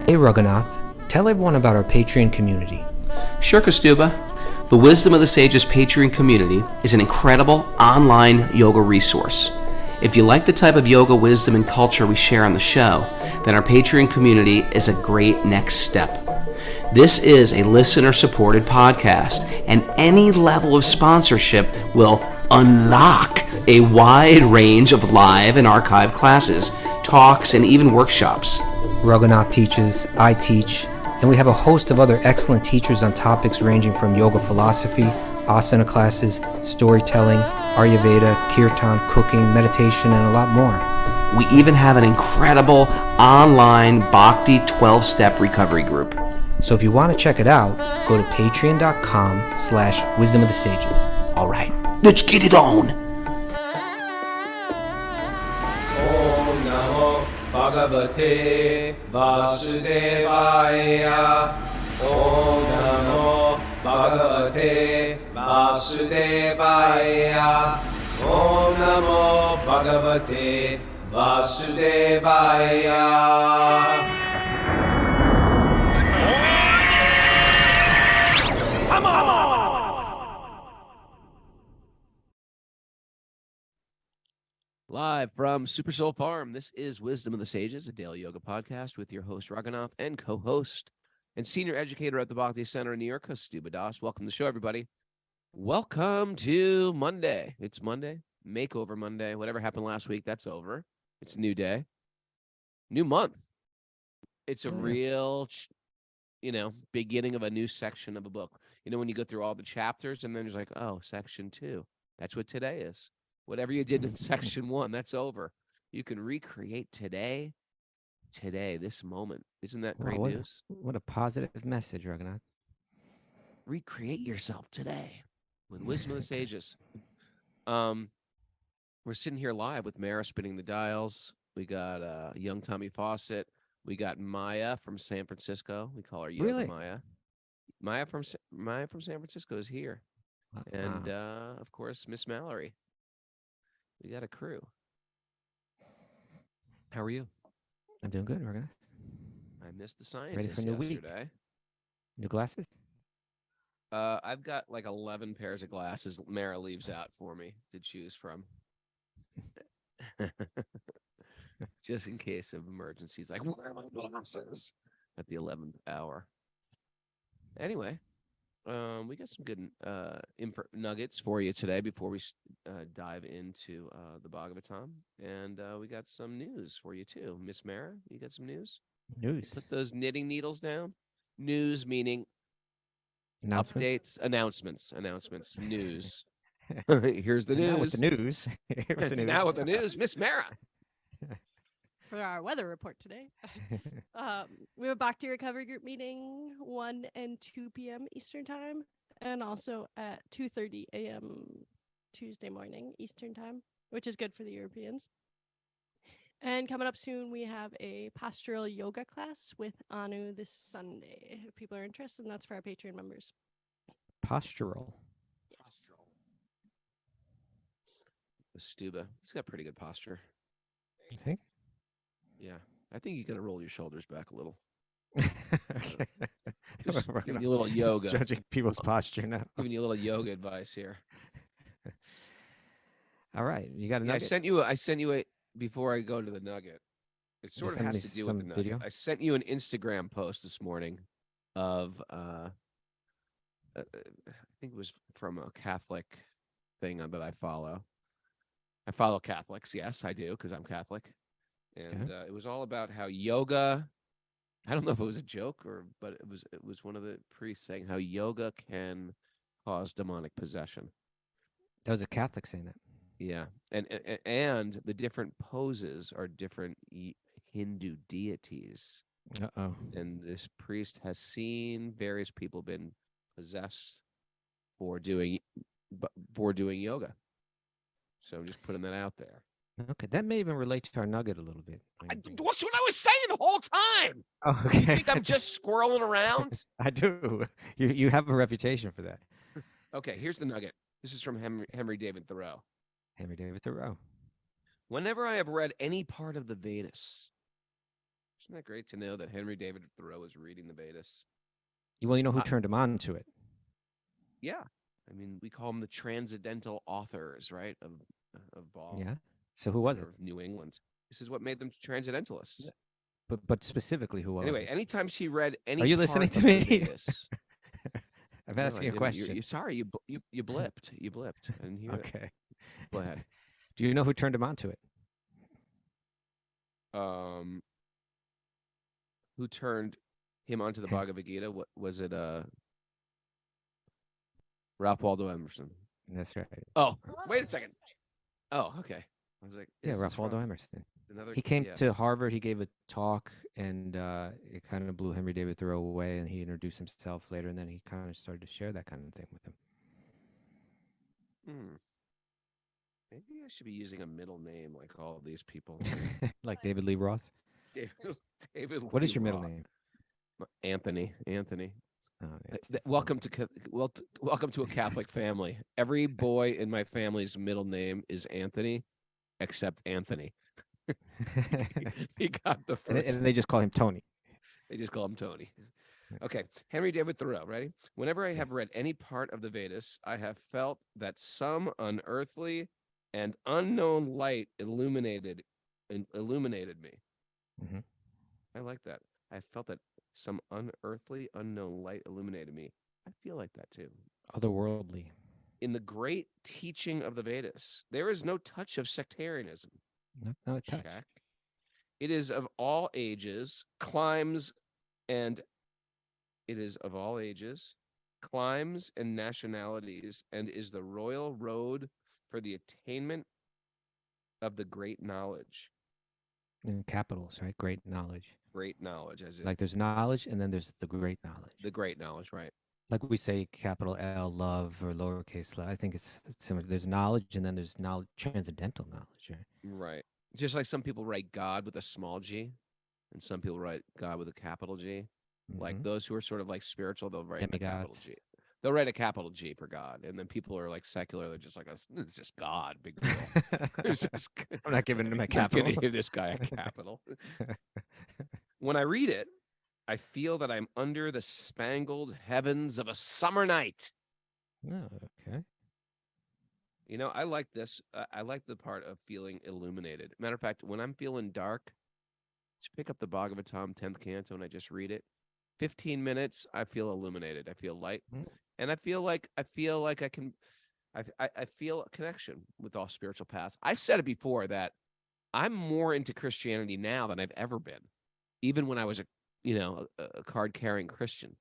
Hey Raghunath, tell everyone about our Patreon community. Sure, Kastuba. The Wisdom of the Sages Patreon community is an incredible online yoga resource. If you like the type of yoga wisdom and culture we share on the show, then our Patreon community is a great next step. This is a listener-supported podcast, and any level of sponsorship will unlock a wide range of live and archived classes, talks, and even workshops. Raghunath teaches, I teach, and we have a host of other excellent teachers on topics ranging from yoga philosophy, asana classes, storytelling, Ayurveda, kirtan, cooking, meditation, and a lot more. We even have an incredible online Bhakti 12-step recovery group. So if you want to check it out, go to patreon.com/wisdom of the sages. All right, let's get it on. Om Namo Bhagavate Vasudevaya. Om Namo Bhagavate Vasudevaya. Om Namo Bhagavate Vasudevaya. Live from Super Soul Farm, this is Wisdom of the Sages, a daily yoga podcast with your host, Raghunath, and co-host and senior educator at the Bhakti Center in New York, Kastuba Das. Welcome to the show, everybody. Welcome to Monday. It's Monday, Makeover Monday. Whatever happened last week, that's over. It's a new day, new month. It's a real, beginning of a new section of a book. You know, when you go through all the chapters and then there's like, oh, section 2. That's what today is. Whatever you did in section 1, that's over. You can recreate today, this moment. Isn't that great news? What a positive message, Raghunath. Recreate yourself today with Wisdom of the Sages. We're sitting here live with Mara spinning the dials. We got young Tommy Fawcett. We got Maya from San Francisco. We call her Yoga Maya. Maya from San Francisco is here. Wow. And, of course, Miss Mallory. We got a crew. How are you? I'm doing good, Raghunath. I missed the scientist Ready for a new yesterday. Week. New glasses? I've got like 11 pairs of glasses Mara leaves out for me to choose from. Just in case of emergencies. Like, where are my glasses? At the 11th hour. Anyway. We got some good nuggets for you today before we dive into the Bhagavatam. And we got some news for you, too. Miss Mara, you got some news? News. Put those knitting needles down. News meaning announcements? Announcements, news. Here's the news. Now with the news. Now with the news, Miss Mara. For our weather report today. We have a Bhakti Recovery Group meeting 1 and 2 p.m. Eastern Time, and also at 2:30 a.m. Tuesday morning Eastern Time, which is good for the Europeans. And coming up soon, we have a postural yoga class with Anu this Sunday. If people are interested, and that's for our Patreon members. Postural? Yes. Stuba, he's got pretty good posture. You think? Yeah, I think you got to roll your shoulders back a little. Okay. Just giving you a little yoga. Judging people's posture now. Giving you a little yoga advice here. All right, you got a nugget? I sent you a before I go to the nugget. It sort of has to do with the nugget. Video? I sent you an Instagram post this morning of I think it was from a Catholic thing that I follow. I follow Catholics. Yes, I do, because I'm Catholic. And it was all about how yoga, I don't know if it was a joke but it was one of the priests saying how yoga can cause demonic possession. That was a Catholic saying that. Yeah. And the different poses are different Hindu deities. Uh-oh. And this priest has seen various people been possessed for doing yoga. So I'm just putting that out there. Okay, that may even relate to our nugget a little bit. That's what I was saying the whole time. Oh, okay. You think I'm just squirreling around? I do. You have a reputation for that. Okay, here's the nugget. This is from Henry David Thoreau. Henry David Thoreau. Whenever I have read any part of the Vedas, Isn't that great to know that Henry David Thoreau is reading the Vedas? Well, you know who I- turned him on to it? Yeah. I mean, we call them the transcendental authors, right? Of Baal. Yeah. So who was it? Of New England. This is what made them transcendentalists. But specifically, who was Anyway, it? anytime she read any Are you part listening to of the me? Vedas, I'm no, asking I a didn't. question. You're sorry. You blipped. You blipped. I didn't hear it. Okay. Go ahead. Do you know who turned him on to it? Who turned him onto the Bhagavad Gita? What was it? Ralph Waldo Emerson. That's right. Oh, wait a second. Oh, okay. I was like, Yeah, is Ralph this Waldo wrong? Emerson. Another. He came to yes. Harvard. He gave a talk, and it kind of blew Henry David Thoreau away. And he introduced himself later, and then he kind of started to share that kind of thing with him. Maybe I should be using a middle name like all of these people. Like David Lee Roth. David. What is Lee your middle Roth. name? Anthony. Oh, Welcome to a Catholic family. Every boy in my family's middle name is Anthony, except Anthony. He got the first. and they just call him Tony. They just call him Tony. Okay, Henry David Thoreau. Ready? Whenever I have read any part of the Vedas, I have felt that some unearthly and unknown light illuminated me. Mhm. I like that. I felt that some unearthly, unknown light illuminated me. I feel like that too. Otherworldly. In the great teaching of the Vedas, there is no touch of sectarianism. Not a touch. Check. It is of all ages, climes and nationalities, and is the royal road for the attainment of the great knowledge. In capitals, right? Great knowledge. Great knowledge, as in Like there's knowledge, and then there's the great knowledge. the great knowledge, right? Like we say capital L, love, or lowercase l. I think it's similar. There's knowledge, and then there's knowledge, transcendental knowledge, right? Right. Just like some people write God with a small g, and some people write God with a capital G. Like Mhm. those who are sort of like spiritual, they'll write a capital Demigods. G. They'll write a capital G for God, and then people who are like secular, they're just like, it's just God, big deal. It's just, I'm not giving him a I'm not capital. gonna give this guy a capital. When I read it, I feel that I'm under the spangled heavens of a summer night. Oh, okay. You know, I like this. I like the part of feeling illuminated. Matter of fact, when I'm feeling dark, just pick up the Bhagavatam 10th canto and I just read it. 15 minutes, I feel illuminated. I feel light, Mm. and I feel like I can. I feel a connection with all spiritual paths. I've said it before that I'm more into Christianity now than I've ever been, even when I was a card carrying Christian.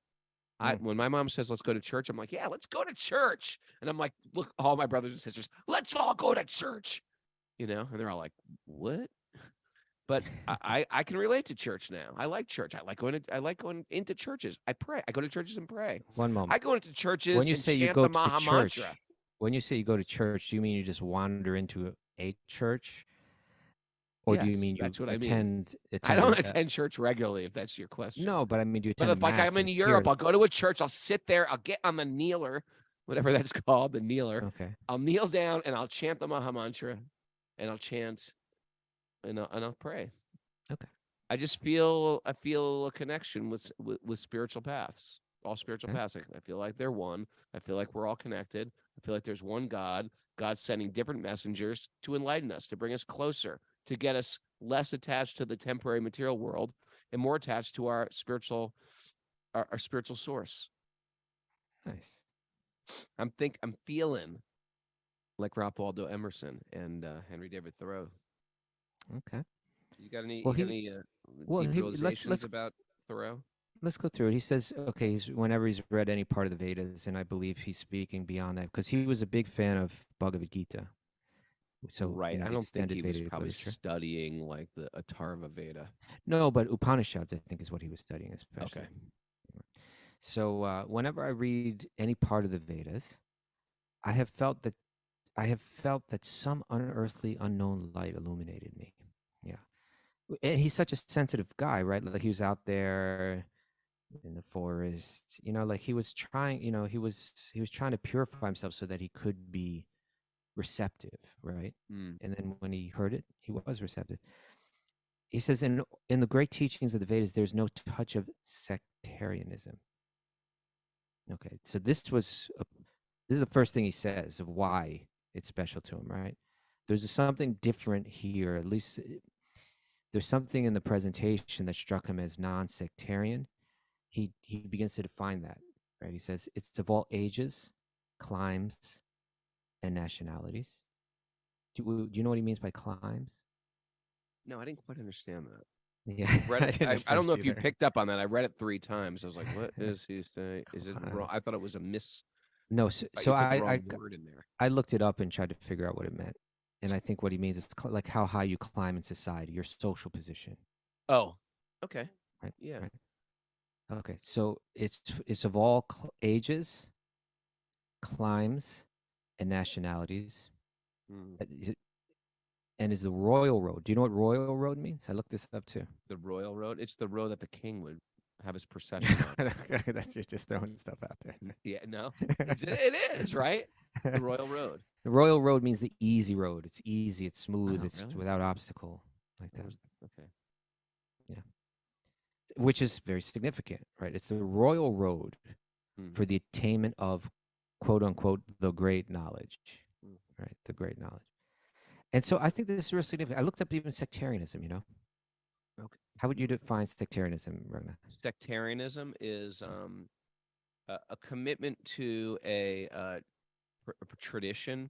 When my mom says let's go to church, I'm like, yeah, let's go to church. And I'm like, look, all my brothers and sisters, let's all go to church. And they're all like, what? But I can relate to church now. I like church. I like going into churches. I pray. I go to churches and pray. One moment. I go into churches When you and say you chant go the to Maha church, Mantra. when you say you go to church, do you mean you just wander into a church, or do you Yes, mean you that's what I mean. attend? I don't a- attend church regularly, if that's your question. No, but I mean, do you attend? But if a like mass I'm in and Europe, hear- I'll go to a church. I'll sit there. I'll get on the kneeler, whatever that's called, the kneeler. Okay. I'll kneel down and I'll chant the Maha Mantra, and I'll chant, and I'll pray. Okay. I just feel a connection with spiritual paths, all spiritual Okay. paths. I feel like they're one. I feel like we're all connected. I feel like there's one God. God's sending different messengers to enlighten us, to bring us closer, to get us less attached to the temporary material world and more attached to our spiritual source. Nice. I'm feeling like Ralph Waldo Emerson and Henry David Thoreau. Okay. You got any? Well, deep let's- realizations about Thoreau? Let's go through it. He says, okay, whenever he's read any part of the Vedas, and I believe he's speaking beyond that because he was a big fan of Bhagavad Gita. So Right. the I don't think extended he was Vedic probably literature. studying like the Atharva Veda. No, but Upanishads, I think, is what he was studying, especially. Okay. So whenever I read any part of the Vedas, I have felt that some unearthly, unknown light illuminated me. Yeah, and he's such a sensitive guy, right? Like he was out there in the forest, like he was trying, he was trying to purify himself so that he could be receptive, right? Mm. And then when he heard it, he was receptive. he says in the great teachings of the Vedas, there's no touch of sectarianism. Okay, so this is the first thing he says of why it's special to him, right? There's something different here. At least there's something in the presentation that struck him as non-sectarian. He begins to define that, right? He says it's of all ages, climes, and nationalities. Do you know what he means by climes? No, I didn't quite understand that. Yeah, Read it. I don't know if you either. picked up on that. I read it 3 times. I was like, "What is he saying? Is it wrong?" I thought it was a miss. No, so, You so put the I wrong word in there. I looked it up and tried to figure out what it meant, and I think what he means is like how high you climb in society, your social position. Oh, okay. Right. Yeah. Right. Okay. So it's of all ages, climes, and nationalities. Mm. And is the royal road. Do you know what royal road means? I looked this up too. The royal road. It's the road that the king would have his procession on. That's just throwing stuff out there. Yeah, no, it is right. The royal road. The royal road means the easy road. It's easy. It's smooth. Oh, it's really? without obstacle, like that. Okay. Yeah. Which is very significant, right? It's the royal road for the attainment of, quote unquote, the great knowledge, right? The great knowledge. And so I think this is real significant. I looked up even sectarianism, you know? Okay. How would you define sectarianism, Ragnar? Sectarianism is a commitment to a tradition,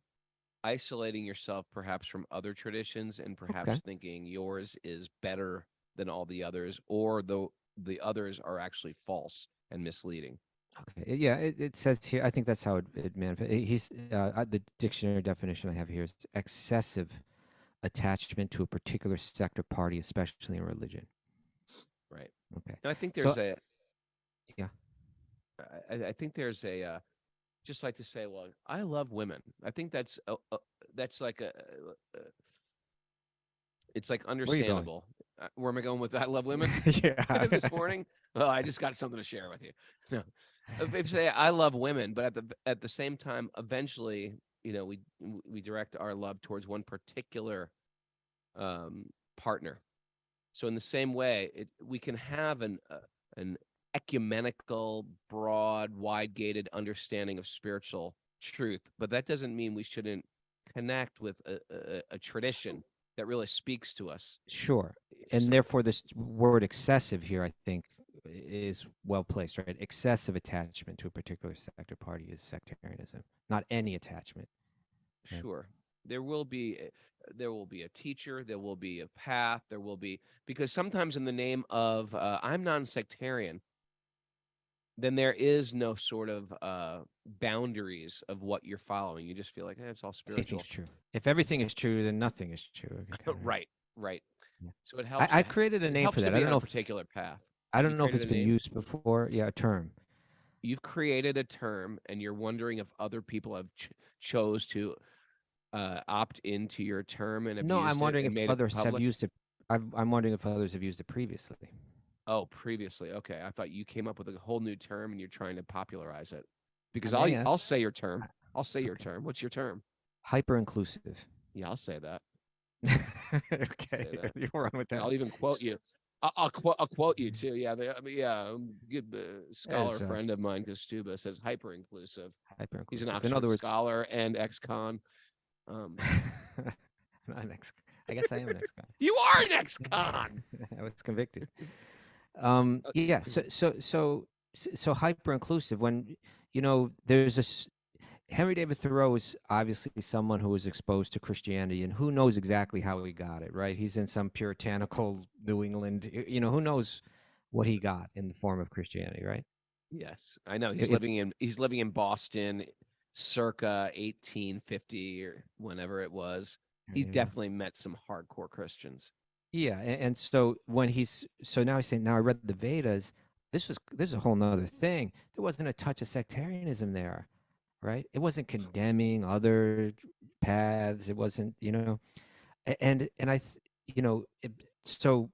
isolating yourself perhaps from other traditions, and perhaps thinking yours is better than all the others, or the others are actually false and misleading. Okay. Yeah, it says here, I think that's how it manifests. The dictionary definition I have here is excessive attachment to a particular sect or party, especially in religion. Right. Okay. Now, I think there's Yeah. I think there's just like to say, well, I love women. I think that's like it's like understandable. Where am I going with I love women? Yeah. This morning, well, I just got something to share with you. No, if you say I love women, but at the same time, eventually, we direct our love towards one particular partner. So in the same way, we can have an ecumenical, broad, wide-gated understanding of spiritual truth, but that doesn't mean we shouldn't connect with a tradition that really speaks to us. Sure. And therefore, this word excessive here, I think, is well placed, right? Excessive attachment to a particular sect or party is sectarianism, not any attachment. Right? Sure. There will be a teacher, there will be a path, there will be, because sometimes in the name of I'm non-sectarian, then there is no sort of boundaries of what you're following. You just feel like it's all spiritual. Anything's true. If everything is true, then nothing is true. Right. Yeah. So it helps. I created a name for that. I don't know a particular path. I don't know if it's been used before. Yeah, a term. You've created a term, and you're wondering if other people have chose to opt into your term and abused it. No, I'm wondering if others have used it. I'm wondering if others have used it previously. Oh, previously. Okay. I thought you came up with a whole new term and you're trying to popularize it. Because I'll say your term. I'll say your term. What's your term? Hyper-inclusive. Yeah, I'll say that. Okay. You're wrong with that. I'll even quote you. I'll quote you too. Yeah, good scholar friend of mine, Kostuba, says hyper-inclusive. He's an Oxford scholar and ex-con. Not an ex. I guess I am an ex-con. You are an ex-con. I was convicted. Yeah. So hyper-inclusive. When there's Henry David Thoreau is obviously someone who was exposed to Christianity, and who knows exactly how he got it, right? He's in some puritanical New England, who knows what he got in the form of Christianity, right? Yes, I know. He's living in Boston circa 1850 or whenever it was. He definitely met some hardcore Christians. Yeah, and so now he's saying, now I read the Vedas, this is a whole nother thing. There wasn't a touch of sectarianism there. Right? It wasn't condemning other paths. It wasn't, so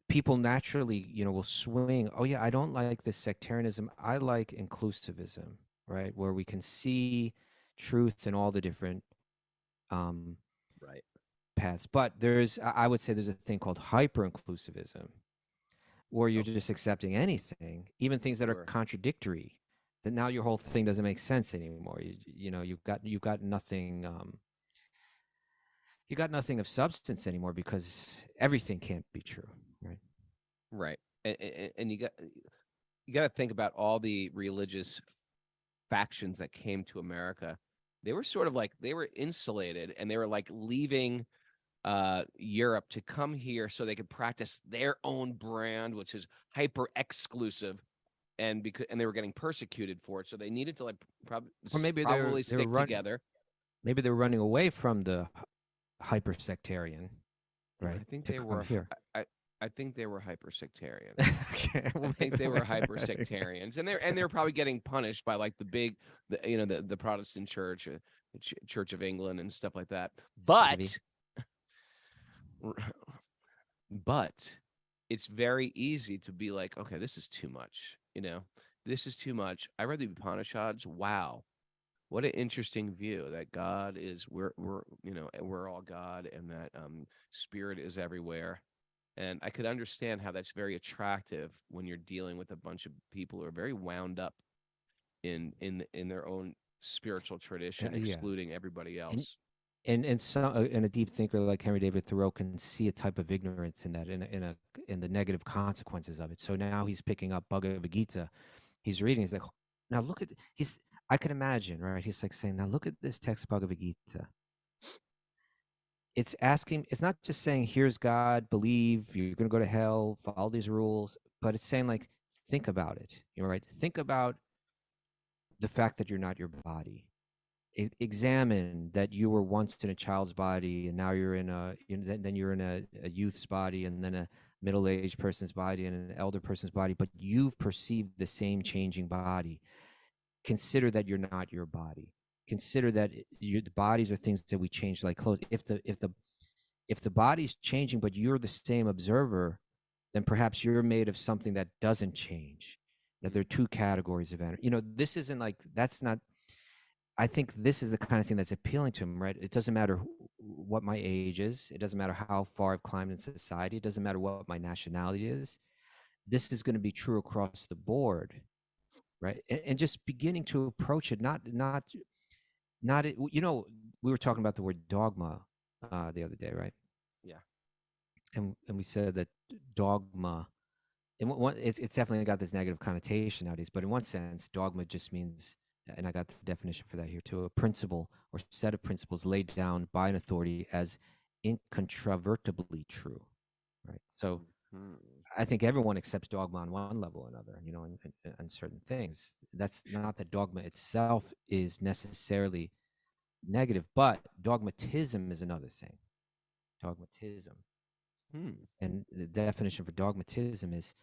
people naturally, will swing. Oh yeah, I don't like this sectarianism. I like inclusivism, right? Where we can see truth in all the different paths. But I would say there's a thing called hyper-inclusivism, where you're just accepting anything, even things that are Sure. contradictory. That now your whole thing doesn't make sense anymore. You've got nothing. You got nothing of substance anymore because everything can't be true, right? Right. And you got to think about all the religious factions that came to America. They were sort of like they were insulated, and they were like leaving Europe to come here so they could practice their own brand, which is hyper exclusive, and they were getting persecuted for it, so they needed to like Or maybe probably stick together. Maybe they're running away from the hyper sectarian, right? I think to they come were here. I think they were hyper sectarian. Okay, I think they were hyper sectarians, and they're probably getting punished by like the Protestant Church, the Church of England, and stuff like that. But it's very easy to be like, okay, this is too much. This is too much. I read the Upanishads. Wow, what an interesting view that God is we're all God, and that spirit is everywhere. And I could understand how that's very attractive when you're dealing with a bunch of people who are very wound up in their own spiritual tradition, excluding everybody else. And a deep thinker like Henry David Thoreau can see a type of ignorance in that, in the negative consequences of it. So now he's picking up Bhagavad Gita. He's reading. He's like, now look at I can imagine, right? He's like saying, now look at this text, Bhagavad Gita. It's not just saying, here's God, believe, you're going to go to hell, follow these rules, but it's saying, like, think about it. You're right. Think about the fact that you're not your body. Examine that you were once in a child's body, and now you're then you're in a youth's body, and then a middle-aged person's body, and an elder person's body, but you've perceived the same changing body. Consider that you're not your body. Consider that the bodies are things that we change, like clothes. If the body's changing, but you're the same observer, then perhaps you're made of something that doesn't change. That there are two categories of energy. This isn't like, that's not. I think this is the kind of thing that's appealing to him, right? It doesn't matter what my age is. It doesn't matter how far I've climbed in society. It doesn't matter what my nationality is. This is going to be true across the board, right? And just beginning to approach it, not. We were talking about the word dogma the other day, right? Yeah. And we said that dogma, it's definitely got this negative connotation nowadays, but in one sense, dogma just means, and I got the definition for that here too, a principle or set of principles laid down by an authority as incontrovertibly true, right? So I think everyone accepts dogma on one level or another, in certain things. That's not that dogma itself is necessarily negative, but dogmatism is another thing. Dogmatism. And the definition for dogmatism is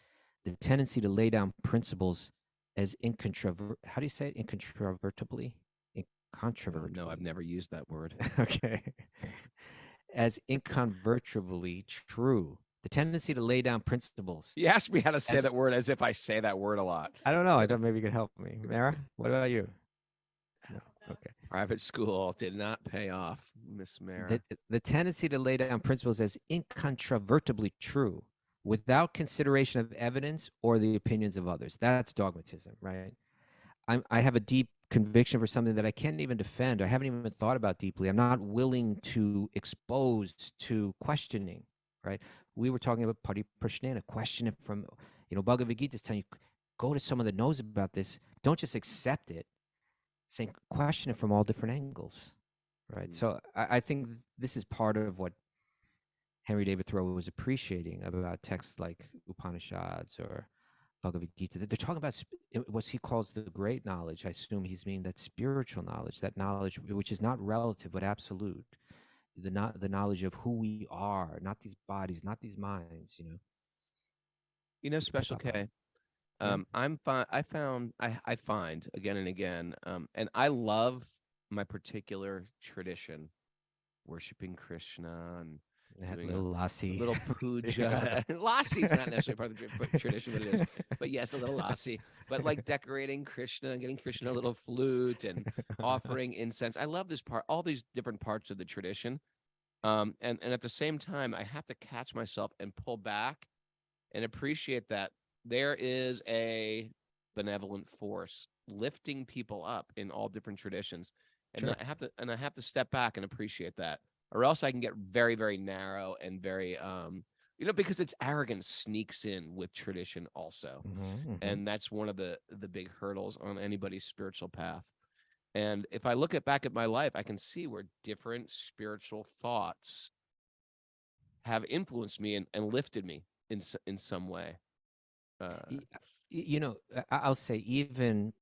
the tendency to lay down principles as how do you say it? Incontrovertibly? Incontrovertibly. No, I've never used that word. Okay. As incontrovertibly true. The tendency to lay down principles. You asked me how to say that word as if I say that word a lot. I don't know. I thought maybe you could help me. Mara, what about you? No. Okay. Private school did not pay off, Miss Mara. The tendency to lay down principles as incontrovertibly true without consideration of evidence or the opinions of others. That's dogmatism, right? I have a deep conviction for something that I can't even defend. I haven't even thought about deeply. I'm not willing to expose to questioning, right? We were talking about Pariprashnena, question it from, Bhagavad Gita is telling you, go to someone that knows about this. Don't just accept it. Saying, question it from all different angles, right? So I think this is part of what Henry David Thoreau was appreciating about texts like Upanishads or Bhagavad Gita. They're talking about what he calls the great knowledge. I assume he's meaning that spiritual knowledge, that knowledge which is not relative but absolute, the knowledge of who we are, not these bodies, not these minds. Special K. I find again and again, and I love my particular tradition, worshiping Krishna and that little lassi, little puja. Lassi is not necessarily part of the tradition, but it is. But yes, a little lassi. But like decorating Krishna and getting Krishna a little flute and offering incense. I love this part, all these different parts of the tradition. And at the same time, I have to catch myself and pull back and appreciate that there is a benevolent force lifting people up in all different traditions. And Sure. I have to step back and appreciate that, or else I can get very, very narrow and very, because its arrogance sneaks in with tradition also. And that's one of the big hurdles on anybody's spiritual path. And if I look back at my life, I can see where different spiritual thoughts have influenced me and lifted me in some way. I'll say even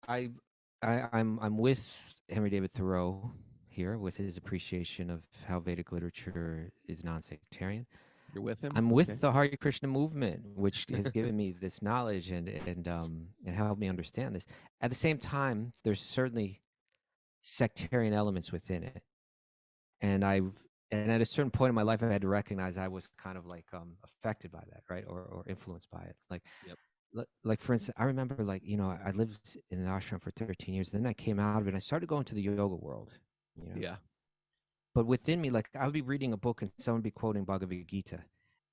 I'm with Henry David Thoreau here with his appreciation of how Vedic literature is non-sectarian. You're with him? I'm with the Hare Krishna movement, which has given me this knowledge and helped me understand this. At the same time, there's certainly sectarian elements within it, and at a certain point in my life, I had to recognize I was kind of like affected by that, right, or influenced by it. Like for instance, I remember I lived in an ashram for 13 years, and then I came out of it and I started going to the yoga world. Yeah. But within me, like I would be reading a book and someone would be quoting Bhagavad Gita.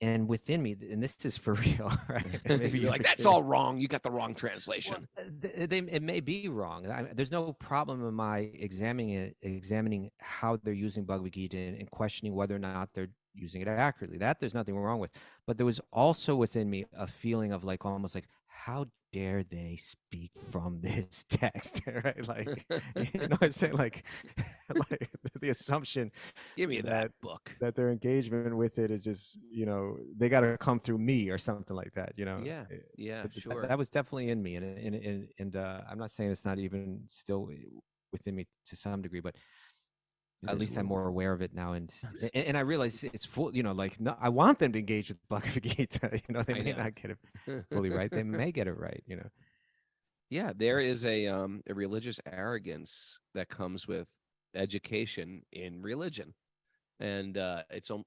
And within me, and this is for real, right? Maybe you're like, that's all wrong. You got the wrong translation. Well, it may be wrong. There's no problem in my examining how they're using Bhagavad Gita and questioning whether or not they're using it accurately. That there's nothing wrong with. But there was also within me a feeling of like almost like, how dare they speak from this text, right? Like, you know what I'm saying? Like the assumption give me that book, that their engagement with it is just, they got to come through me or something like that, Yeah, sure. That was definitely in me. And I'm not saying it's not even still within me to some degree, but at least I'm more aware of it now, and I realize it's full. No, I want them to engage with Bhagavad Gita. They may not get it fully right. They may get it right. Yeah, there is a religious arrogance that comes with education in religion, and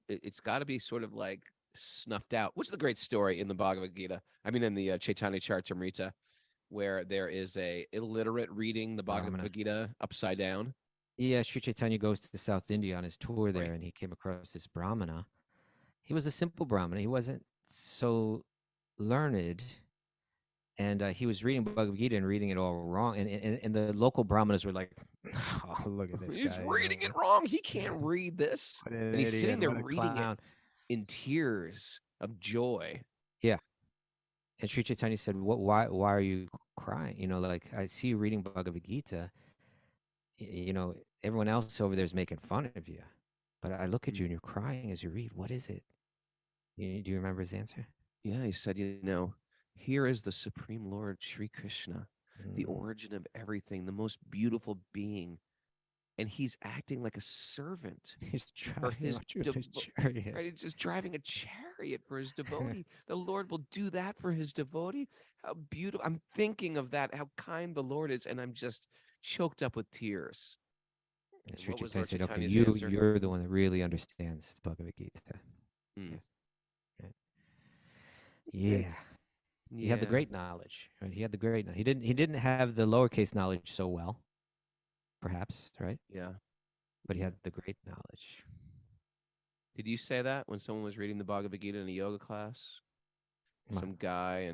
it's got to be sort of like snuffed out. Which is the great story in the Bhagavad Gita? I mean, in the Chaitanya Charitamrita, where there is a illiterate reading the Bhagavad Gita upside down. Yeah, Sri Chaitanya goes to South India on his tour there, and he came across this Brahmana. He was a simple Brahmana. He wasn't so learned, and he was reading Bhagavad Gita and reading it all wrong. And the local Brahmanas were like, "Oh, look at this guy! He's reading it wrong. He can't read this." And he's sitting there reading it in tears of joy. Yeah. And Sri Chaitanya said, Why are you crying? Like I see you reading Bhagavad Gita. Everyone else over there is making fun of you, but I look at you and you're crying as you read. What is it? Do you remember his answer? Yeah, he said, here is the Supreme Lord Sri Krishna, the origin of everything, the most beautiful being, and he's acting like a servant. He's driving his chariot. Right? He's just driving a chariot for his devotee. The Lord will do that for his devotee. How beautiful! I'm thinking of that. How kind the Lord is, and I'm just choked up with tears. And Sri Chaitanya said, "Okay, you're the one that really understands the Bhagavad Gita." Yeah. He had the great knowledge. Right? He had the great. He didn't have the lowercase knowledge so well, perhaps, right? Yeah. But he had the great knowledge. Did you say that when someone was reading the Bhagavad Gita in a yoga class? Some guy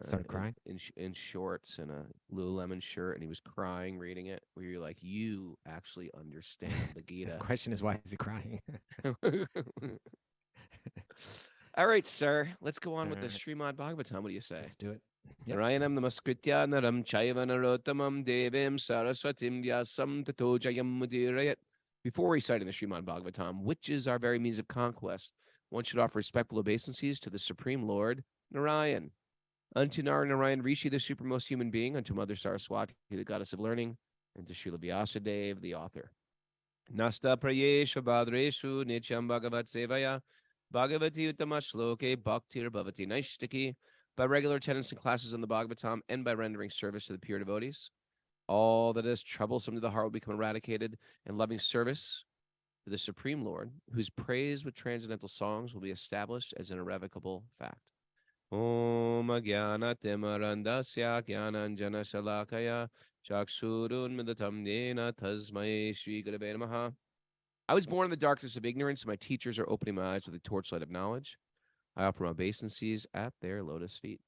started crying in shorts and a Lululemon shirt, and he was crying reading it. Where you're like, you actually understand the Gita. The question is, why is he crying? All right, sir. Let's go on with the Srimad Bhagavatam. What do you say? Let's do it. Narayanam namaskritya naram chaiva narottamam devim saraswatim vyasam tato jayam mudirayat. Before reciting the Srimad Bhagavatam, which is our very means of conquest, one should offer respectful obeisances to the Supreme Lord, Narayan. Unto Narayan Rishi, the supermost human being, unto Mother Saraswati, the goddess of learning, and to Srila Vyasadeva, the author. Nasta prayeshu badreshu nityam bhagavat sevaya bhagavati uttama shloke bhaktir bhavati naishtiki. By regular attendance in classes on the Bhagavatam and by rendering service to the pure devotees, all that is troublesome to the heart will become eradicated, and loving service to the Supreme Lord, whose praise with transcendental songs will be established as an irrevocable fact. Om Jnanatimarandasya Jnananjana Shalakaya Chakshurun Midatam Dena Tasmai Shri Gurave Namaha. I was born in the darkness of ignorance. My teachers are opening my eyes with the torchlight of knowledge. I offer my obeisances at their lotus feet.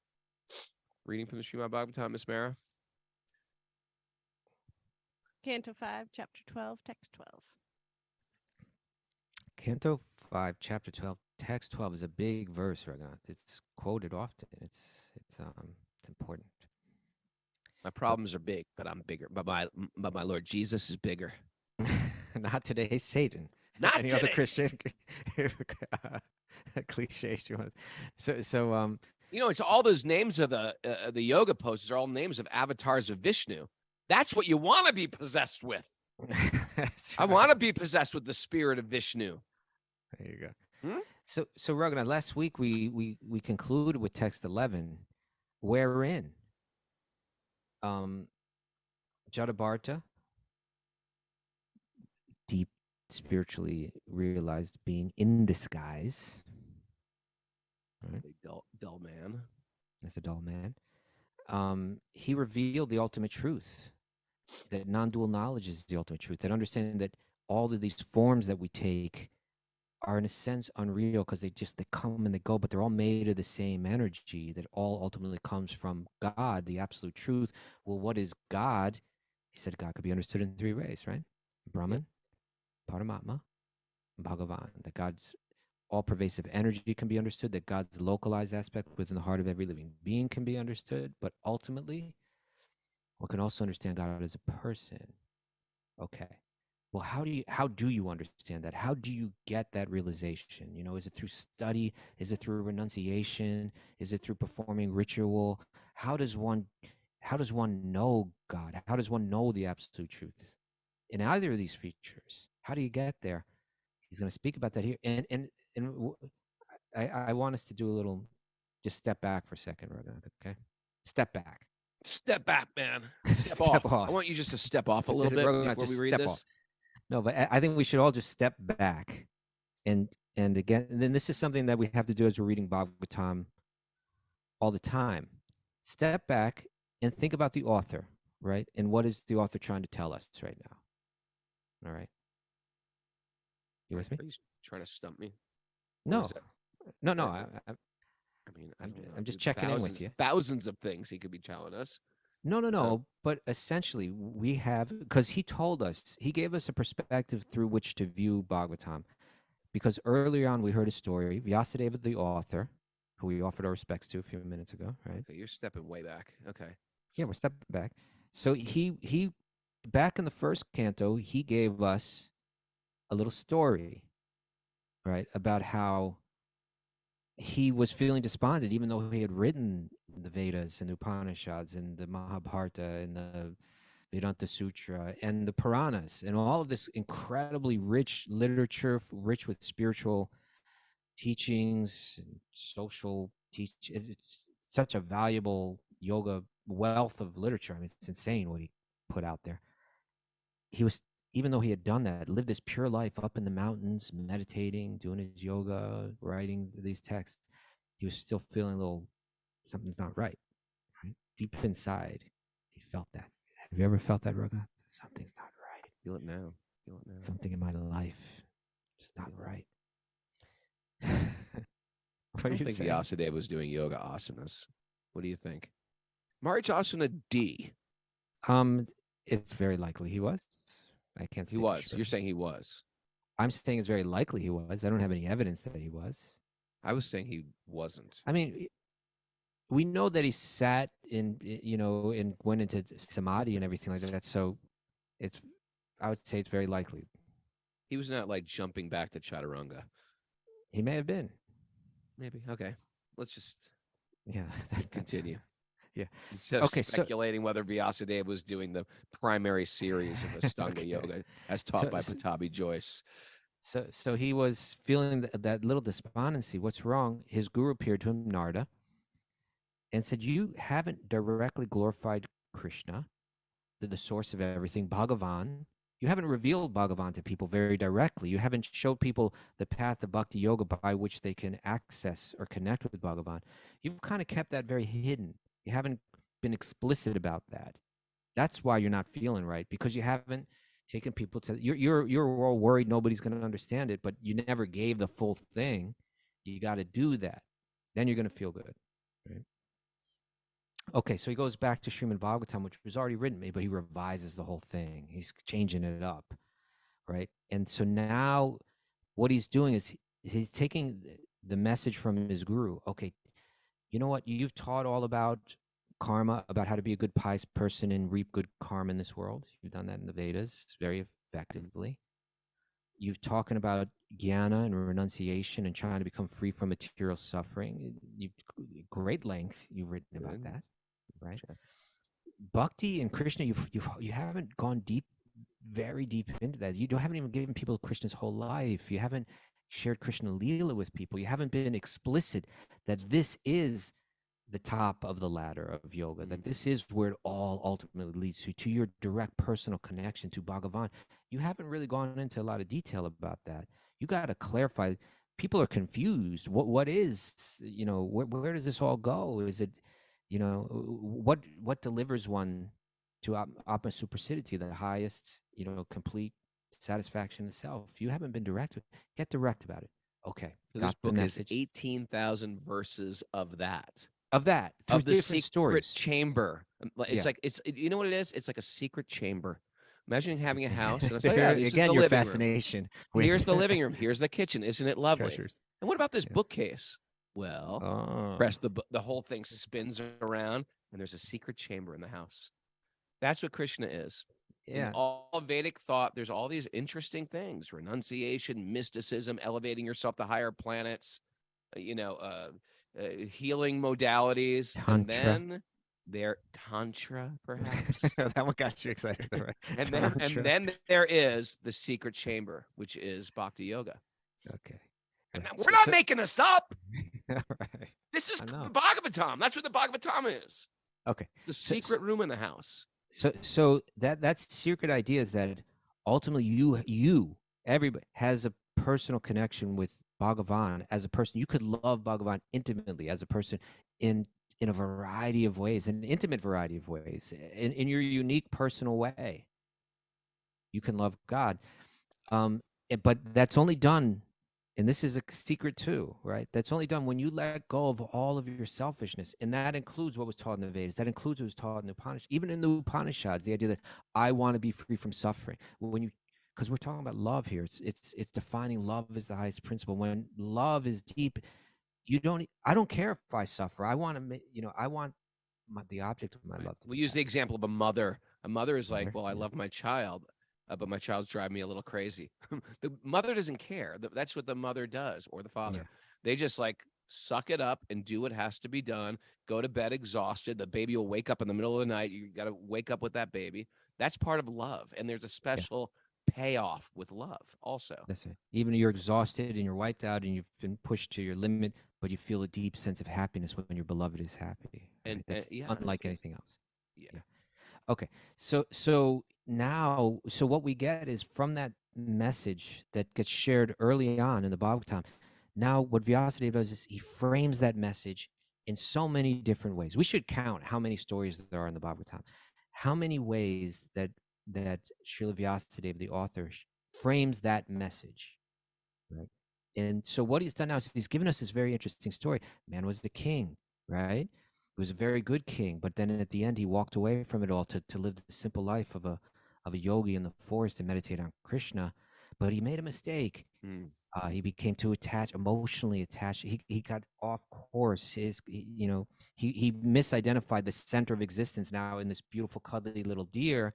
Reading from the Srimad Bhagavatam, Miss Mara. Canto 5, Chapter 12, Text 12. Canto 5, Chapter 12, Text 12 is a big verse, Raghunath. It's quoted often. It's important. My problems are big, but I'm bigger. But my Lord Jesus is bigger. Not today, Satan. Not Any today. other Christian cliches you want? So you know, it's all those names of the yoga poses are all names of avatars of Vishnu. That's what you want to be possessed with. I want to be possessed with the spirit of Vishnu. There you go. So Raghunath, last week we concluded with text 11, wherein Jadabharta, deep spiritually realized being in disguise, right? Big dull man. That's a dull man. He revealed the ultimate truth, that non-dual knowledge is the ultimate truth, that understanding that all of these forms that we take are in a sense unreal because they come and they go, but they're all made of the same energy that all ultimately comes from God, the absolute truth. Well, what is God? He said God could be understood in three ways, right? Brahman, Paramatma, Bhagavan. That God's all-pervasive energy can be understood, that God's localized aspect within the heart of every living being can be understood, but ultimately, one can also understand God as a person. Okay. Well, how do you understand that? How do you get that realization? You know, is it through study? Is it through renunciation? Is it through performing ritual? How does one know God? How does one know the absolute truth? In either of these features, how do you get there? He's going to speak about that here. And I want us to do a little, just step back for a second, Raghunath, okay? Step back. Step back, man. Step off. I want you just to step off a little Just, bit Raghunath, before we just read step this. off. No, but I think we should all just step back. And again, and then this is something that we have to do as we're reading Bhagavatam all the time. Step back and think about the author, right? And what is the author trying to tell us right now? All right. You with me? Are you trying to stump me? No. No. I'm just checking in with you. Thousands of things he could be telling us. No. But essentially, we have, because he told us, he gave us a perspective through which to view Bhagavatam. Because earlier on, we heard a story, Vyasadeva, the author, who we offered our respects to a few minutes ago, right? Okay, you're stepping way back. Okay. Yeah, we're stepping back. So he back in the first canto, he gave us a little story, right, about how he was feeling despondent, even though he had written the Vedas and the Upanishads and the Mahabharata and the Vedanta Sutra and the Puranas and all of this incredibly rich literature, rich with spiritual teachings and social it's such a valuable yoga wealth of literature. I mean, it's insane what he put out there. He was, even though he had done that, lived this pure life up in the mountains, meditating, doing his yoga, writing these texts, he was still feeling a little, something's not right. Deep inside, he felt that. Have you ever felt that, Raghunath? Something's not right. Feel it now. Something in my life is not right. What do you think? Vyasadeva was doing yoga asanas. What do you think? Marichyasana D. It's very likely he was. I can't say he was. Sure. You're saying he was. I'm saying it's very likely he was. I don't have any evidence that he was. I was saying he wasn't. I mean, we know that he sat in, and went into samadhi and everything like that. So I would say it's very likely. He was not like jumping back to chaturanga. He may have been. Maybe. Okay. Let's just continue. Yeah. Instead of speculating whether Vyasadeva was doing the primary series of Ashtanga yoga as taught by Patabi Joyce. So he was feeling that little despondency. What's wrong? His guru appeared to him, Narada, and said, "You haven't directly glorified Krishna, the source of everything, Bhagavan. You haven't revealed Bhagavan to people very directly. You haven't showed people the path of bhakti yoga by which they can access or connect with Bhagavan. You've kind of kept that very hidden. You haven't been explicit about that. That's why you're not feeling right, because you haven't taken people to. You're all worried nobody's going to understand it, but you never gave the full thing. You got to do that. Then you're going to feel good, right? Okay, so he goes back to Srimad Bhagavatam, which was already written, but he revises the whole thing. He's changing it up, right? And so now what he's doing is he's taking the message from his guru. Okay, you know what? You've taught all about karma, about how to be a good pious person and reap good karma in this world. You've done that in the Vedas very effectively. You've talking about jnana and renunciation and trying to become free from material suffering. You've great length. You've written about that. Right, sure. Bhakti and Krishna, you haven't gone deep, very deep into that. You haven't even given people Krishna's whole life. You haven't shared Krishna Leela with people. You haven't been explicit that this is the top of the ladder of yoga, that this is where it all ultimately leads to your direct personal connection to Bhagavan. You haven't really gone into a lot of detail about that. You got to clarify. People are confused. What is, where does this all go? Is it, what delivers one to Atma Supersidity, the highest, complete satisfaction of self? You haven't been direct. Get direct about it. Okay. This book is 18,000 verses of that. Of that. Of the secret stories. chamber. It's like, you know what it is? It's like a secret chamber. Imagine having a house. And it's like, this again, is the your living fascination. Room. Here's the living room. Here's the kitchen. Isn't it lovely? Treasures. And what about this bookcase? Well, press the whole thing spins around, and there's a secret chamber in the house. That's what Krishna is. Yeah. In all Vedic thought, there's all these interesting things: renunciation, mysticism, elevating yourself to higher planets, healing modalities, Tantra. And then there Tantra, perhaps. That one got you excited, right? and then there is the secret chamber, which is Bhakti Yoga. Okay. And we're not making this up. Right. This is the Bhagavatam. That's what the Bhagavatam is. Okay. The secret room in the house. So that's secret idea is that ultimately you everybody has a personal connection with Bhagavan as a person. You could love Bhagavan intimately as a person in a variety of ways, an intimate variety of ways, in your unique personal way. You can love God. But that's only done, and this is a secret too, right? That's only done when you let go of all of your selfishness. And that includes what was taught in the Vedas. That includes what was taught in the Upanishads. Even in the Upanishads, the idea that I want to be free from suffering. Because we're talking about love here. It's defining love as the highest principle. When love is deep, I don't care if I suffer. I want to, I want the object of my love. We use the example of a mother. A mother is like, well, I love my child, but my child's driving me a little crazy. The mother doesn't care. That's what the mother does, or the father. Yeah. They just suck it up and do what has to be done. Go to bed exhausted. The baby will wake up in the middle of the night. You got to wake up with that baby. That's part of love. And there's a special payoff with love also. That's it. Even you're exhausted and you're wiped out and you've been pushed to your limit, but you feel a deep sense of happiness when your beloved is happy. And that's unlike anything else. Yeah. Okay. So now, what we get is from that message that gets shared early on in the Bhagavatam. Now, what Vyasadeva does is he frames that message in so many different ways. We should count how many stories there are in the Bhagavatam, how many ways that Srila Vyasadeva, the author, frames that message, right? And so what he's done now is he's given us this very interesting story. Man was the king, right? He was a very good king, but then at the end he walked away from it all to live the simple life of a yogi in the forest and meditate on Krishna. But he made a mistake. He became too emotionally attached. He got off course. He misidentified the center of existence now in this beautiful, cuddly little deer.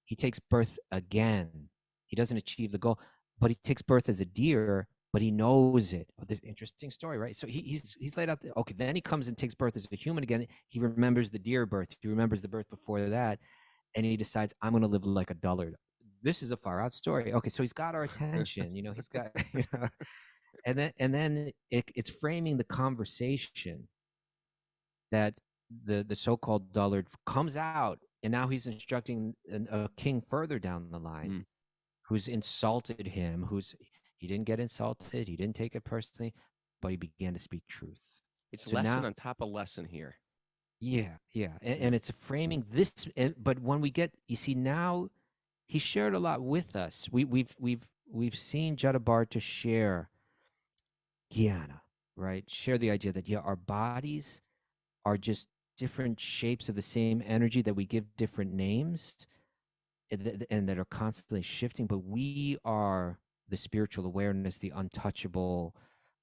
He takes birth again. He doesn't achieve the goal, but he takes birth as a deer, but he knows it. Oh, this interesting story, right? So he's laid out okay, then he comes and takes birth as a human again. He remembers the deer birth. He remembers the birth before that. And he decides, I'm going to live like a dullard. This is a far out story. Okay, so he's got our attention, he's got, and then it's framing the conversation that the so-called dullard comes out And now he's instructing a king further down the line who's insulted him, he didn't get insulted, he didn't take it personally, but he began to speak truth. It's So lesson now, on top of lesson here. yeah. And it's framing this, but when we get, you see, now he shared a lot with us. We've seen Jadabharta share Jnana, right? Share the idea that, yeah, our bodies are just different shapes of the same energy that we give different names and that are constantly shifting, but we are the spiritual awareness, the untouchable,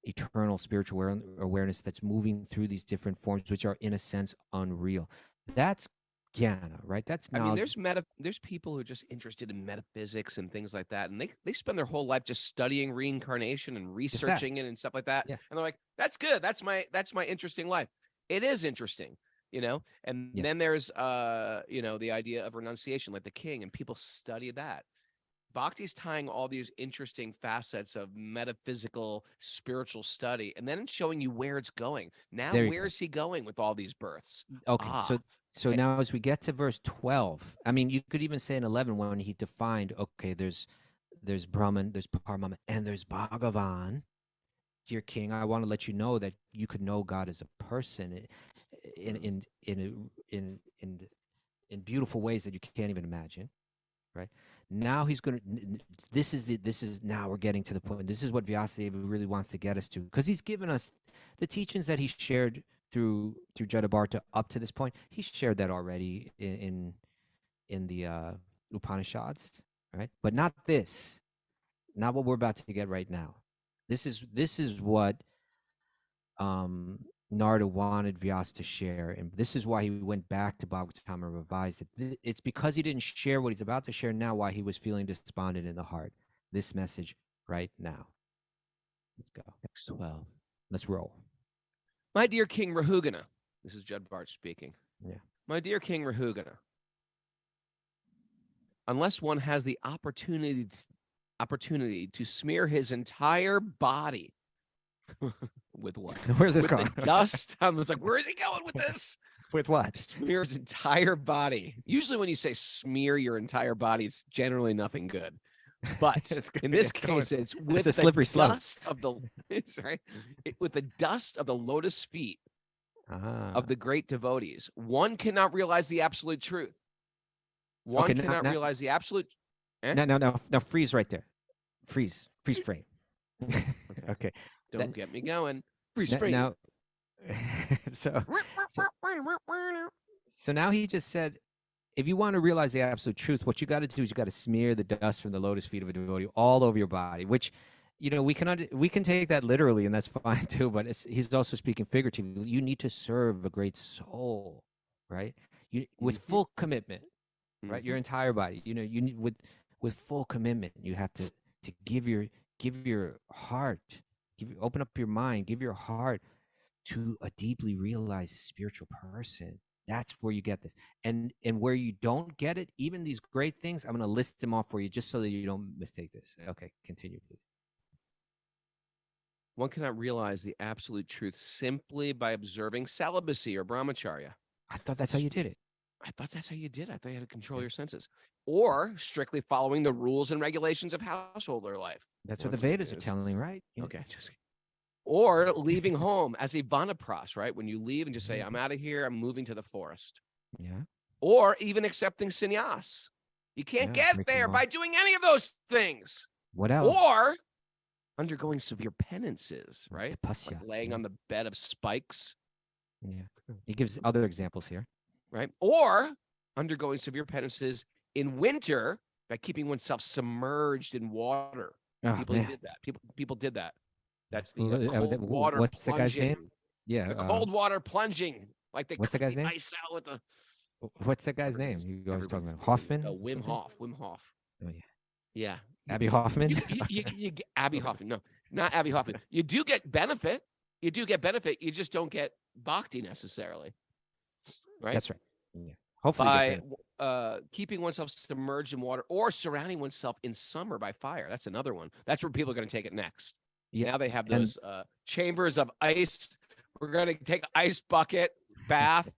eternal spiritual awareness that's moving through these different forms, which are in a sense unreal. That's Jnana, right? That's knowledge. I mean, there's people who are just interested in metaphysics and things like that, and they spend their whole life just studying reincarnation and researching it and stuff like that. Yeah. And they're like, that's good. That's my interesting life. It is interesting, And then there's the idea of renunciation, like the king, and people study that. Bhakti's tying all these interesting facets of metaphysical, spiritual study, and then showing you where it's going. Now, where's he going with all these births? Okay, so now as we get to verse 12, I mean, you could even say in 11 when he defined, okay, there's Brahman, there's Paramatma, and there's Bhagavan. Dear king, I want to let you know that you could know God as a person in beautiful ways that you can't even imagine, right? Now he's going to, this is now we're getting to the point. This is what Vyasadeva really wants to get us to, because he's given us the teachings that he shared through Jadabharta up to this point. He shared that already in the Upanishads, right? But not this, not what we're about to get right now. This is what Narada wanted Vyasa to share, and this is why he went back to Bhagavatam and revised it. It's because he didn't share what he's about to share now why he was feeling despondent in the heart. This message right now. Let's go. Next 12. Let's roll. My dear King Rahugana, this is Jadabharta speaking. Yeah. My dear King Rahugana, unless one has the opportunity to smear his entire body with what? Where's this with going? The dust. I was like, where is he going with this? With what? Smear his entire body. Usually when you say smear your entire body, it's generally nothing good. But in this case, it's with a slippery the dust of the with the dust of the lotus feet of the great devotees. One cannot realize the absolute truth. One cannot realize the absolute. Now, freeze right there. Freeze frame. Okay. Don't get me going. Freeze frame. Now, so now he just said, if you want to realize the absolute truth, what you got to do is you got to smear the dust from the lotus feet of a devotee all over your body, which, we can take that literally, and that's fine too, but he's also speaking figuratively. You need to serve a great soul, right? With full commitment, right? Your entire body, you need with full commitment. You have to give your heart, open up your mind, give your heart to a deeply realized spiritual person. That's where you get this. And where you don't get it, even these great things, I'm going to list them off for you just so that you don't mistake this. Okay, continue, please. One cannot realize the absolute truth simply by observing celibacy or brahmacharya. I thought that's how you did it. I thought that's how you did it. I thought you had to control your senses. Or strictly following the rules and regulations of householder life. That's what the Vedas are telling, right? Okay. Or leaving home as a vanapras, right? When you leave and just say, I'm out of here, I'm moving to the forest. Yeah. Or even accepting sannyas. You can't get there by doing any of those things. What else? Or undergoing severe penances, right? Like laying on the bed of spikes. Yeah. He gives other examples here. Right? Or undergoing severe penances in winter by keeping oneself submerged in water. People did that. People did that. That's the cold water what's plunging. The guy's name? Yeah. The cold water plunging. Like they what's the guy's name? Ice out with the. What's that guy's name? You always talking about Hoffman? Wim Hof. Oh yeah. Yeah. Abby Hoffman. You Abby Hoffman. No, not Abby Hoffman. You do get benefit. You just don't get bhakti necessarily. Right. That's right. Yeah. Hopefully by keeping oneself submerged in water or surrounding oneself in summer by fire. That's another one. That's where people are going to take it next. Yeah. Now they have those chambers of ice. We're going to take an ice bucket bath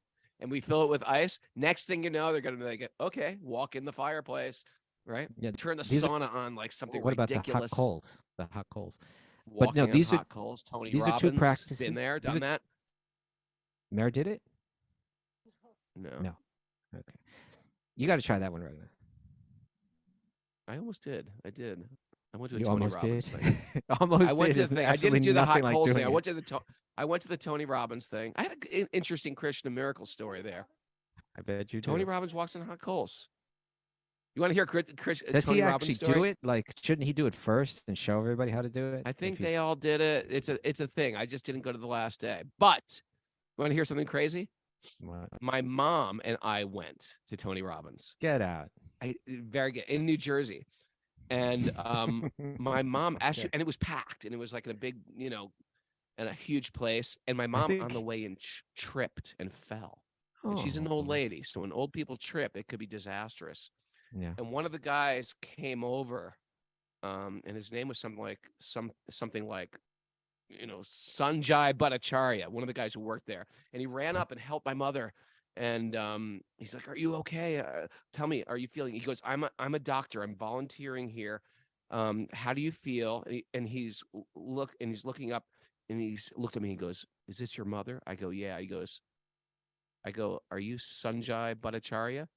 and we fill it with ice. Next thing you know, they're going to be like, okay, walk in the fireplace, right? Yeah, Turn the these are- sauna on like something what about ridiculous. the hot coals? The hot coals. Walking no, on these are- hot coals. Tony these are Robbins, two practices. been there, These done are- that. Mare did it? No. No. Okay. You got to try that one right now. I almost did. I did. I went to a You Tony almost Robbins did. thing. Almost I went did. to the thing. I didn't do the hot coals thing. I went to the Tony Robbins thing. I had an interesting Krishna miracle story there. I bet you do. Tony Robbins walks in hot coals. You want to hear Does Tony he Robbins actually story? do it? Like, shouldn't he do it first and show everybody how to do it? I think If he's- they all did it. It's a thing. I just didn't go to the last day. But you want to hear something crazy? What? My mom and I went to Tony Robbins. Get out. Very good in New Jersey. And my mom actually, Okay. and it was packed, and it was like in a big, in a huge place. And my mom on the way in tripped and fell. And she's an old Oh. lady, so when old people trip, it could be disastrous. Yeah. And one of the guys came over, and his name was something like Sanjay Bhattacharya, one of the guys who worked there. And he ran up and helped my mother. And he's like, "Are you okay? Tell me, are you feeling?" He goes, "I'm a doctor. I'm volunteering here. How do you feel?" And he's looking up, and he's looked at me. He goes, "Is this your mother?" I go, "Yeah." I go, "Are you Sanjay Bhattacharya?"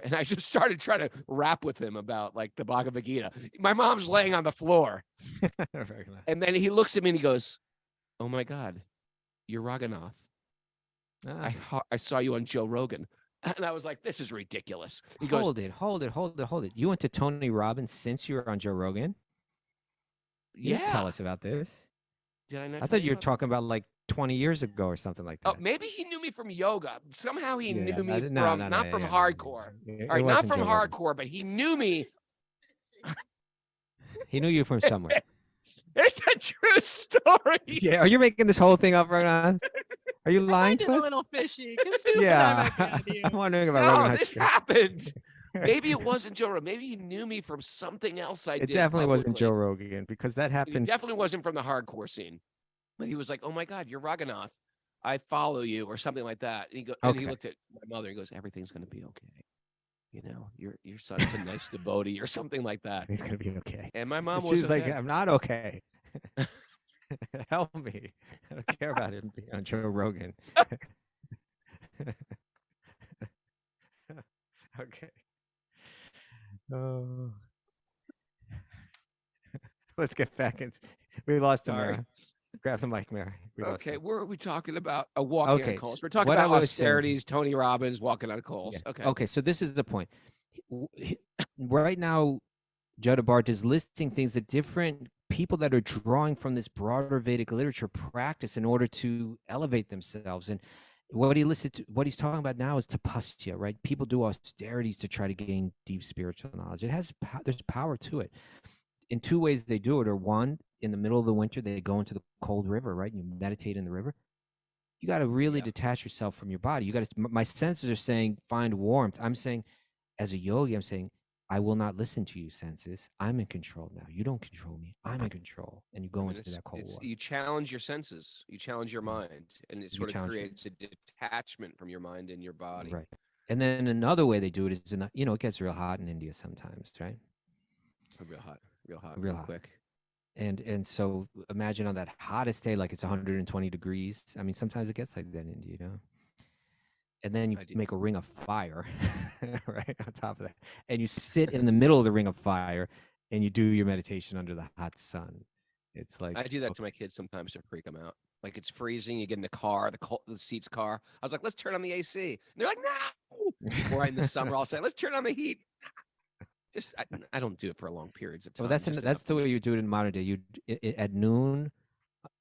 And I just started trying to rap with him about like the Bhagavad Gita. My mom's laying on the floor. And then he looks at me and he goes, "Oh my God, you're Raghunath. I saw you on Joe Rogan." And I was like, "This is ridiculous." He goes, Hold it. You went to Tony Robbins since you were on Joe Rogan? You didn't tell "Yeah." us about this. Did I not? I tell thought you were about talking this? about like 20 years ago or something like that. Oh, maybe he knew me from yoga. Somehow he Yeah, knew me no, from no, not no, from yeah, hardcore. It All right, not wasn't from Joe Rogan. hardcore, but he knew me. He knew you from somewhere. It's a true story. Yeah, are you making this whole thing up right now? Are you I lying find it to a us? little fishy. 'Cause who would Yeah, have that idea? I'm wondering about No, Raghunath this Street. happened. Maybe it wasn't Joe Rogan. Maybe he knew me from something else I It did. definitely wasn't publicly. Joe Rogan because that He happened. definitely wasn't from the hardcore scene. But he was like, "Oh my God, you're Raghunath. I follow you," or something like that. And he Okay. looked at my mother and goes, "Everything's gonna be okay. Your son's a nice devotee," or something like that. He's gonna be okay. And my mom She's was like, okay. I'm not okay. Help me. I don't care about him being on Joe Rogan. Okay. Oh. Let's get back in. We lost him, Sorry. Mara. Grab the mic, Mary. We lost Okay, him. where are we talking about? Walking Okay, on coals. We're talking what I about was saying- austerities, Tony Robbins walking on coals. Yeah. Okay. Okay, so this is the point. Right now, Jodha is listing things that different people that are drawing from this broader Vedic literature practice in order to elevate themselves. And what he's talking about now is tapasya, right? People do austerities to try to gain deep spiritual knowledge. There's power to it. In two ways they do it, or one, in the middle of the winter, they go into the cold river, right? And you meditate in the river. You got to really detach yourself from your body. You got to, my senses are saying, find warmth. I'm saying, as a yogi, I'm saying, I will not listen to you, senses. I'm in control now. You don't control me. I'm in control. And you go into that cold water. You challenge your senses. You challenge your mind. And it sort of creates a detachment from your mind and your body. Right. And then another way they do it is, it gets real hot in India sometimes, right? Real hot, real hot. quick. And so imagine on that hottest day, like it's 120 degrees. I mean, sometimes it gets like that in India, And then you make a ring of fire, right, on top of that. And you sit in the middle of the ring of fire and you do your meditation under the hot sun. It's like, I do that to my kids sometimes to freak them out. Like it's freezing, you get in the car, the seat's car. I was like, "Let's turn on the AC." And they're like, "No!" Or in the summer, I'll say, "Let's turn on the heat." Just I don't do it for long periods of time. Well, that's the way you do it in modern day. You at noon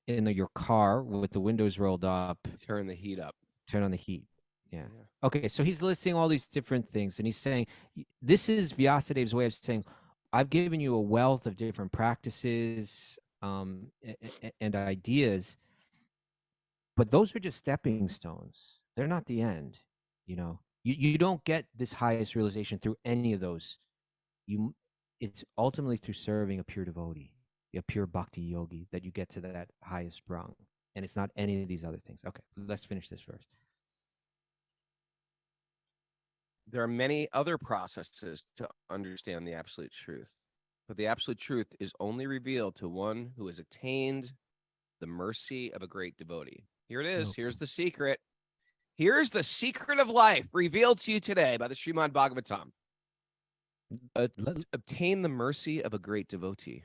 in your car with the windows rolled up, turn the heat up. Turn on the heat. Yeah. Okay, so he's listing all these different things, and he's saying this is Vyasadeva's way of saying, I've given you a wealth of different practices and ideas, but those are just stepping stones. They're not the end. You don't get this highest realization through any of those. It's ultimately through serving a pure devotee, a pure bhakti yogi, that you get to that highest rung, and it's not any of these other things. Okay, let's finish this first. There are many other processes to understand the absolute truth, but the absolute truth is only revealed to one who has attained the mercy of a great devotee. Here it is. Okay. Here's the secret. Here's the secret of life revealed to you today by the Srimad Bhagavatam. Obtain the mercy of a great devotee.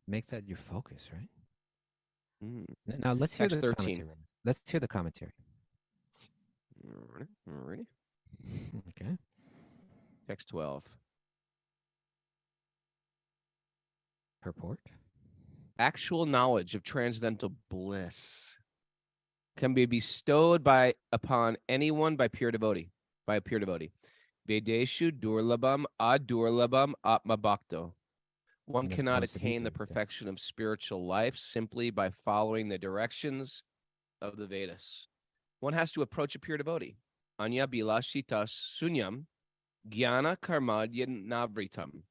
Make that your focus, right? Mm. Now let's hear Text the 13. commentary. Let's hear the commentary. Alrighty. Okay. Text 12. Purport. Actual knowledge of transcendental bliss can be bestowed upon anyone by a pure devotee. Vedeshu durlabam adurlabam atma bhakto. One That's cannot Vyasadeva, attain the yeah. perfection of spiritual life simply by following the directions of the Vedas. One has to approach a pure devotee. Anya bilashitas sunyam jnana karmadya navritam.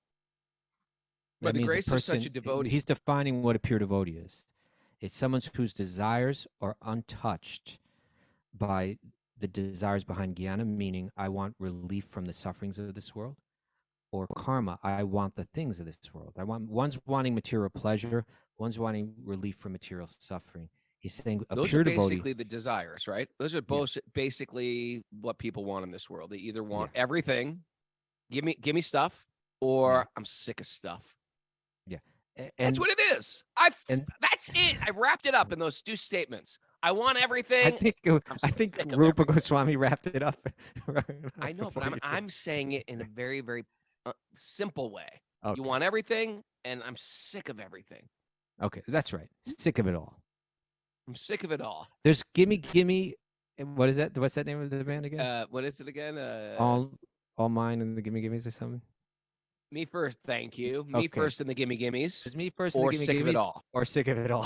By That the means grace of such a devotee. He's defining what a pure devotee is. It's someone whose desires are untouched by the desires behind jnana, meaning I want relief from the sufferings of this world, or karma, I want the things of this world. One's wanting material pleasure, one's wanting relief from material suffering. He's saying a Those pure are devotee. basically the desires, right? Those are both basically what people want in this world. They either want everything, give me stuff, or I'm sick of stuff. Yeah. That's what it is. That's it. I wrapped it up in those two statements. I want everything. I think Rupa Goswami wrapped it up. I know, but I'm saying it in a very, very simple way. Okay. You want everything, and I'm sick of everything. Okay, that's right. Sick of it all. I'm sick of it all. There's Gimme Gimme. What is that? What's that name of the band again? What is it again? All Mine and the Gimme Gimmes or something? Me first, thank you. Me first in the Gimme Gimmes. Is me first or in the Gimme sick of Gimmes, it all. or sick of it all.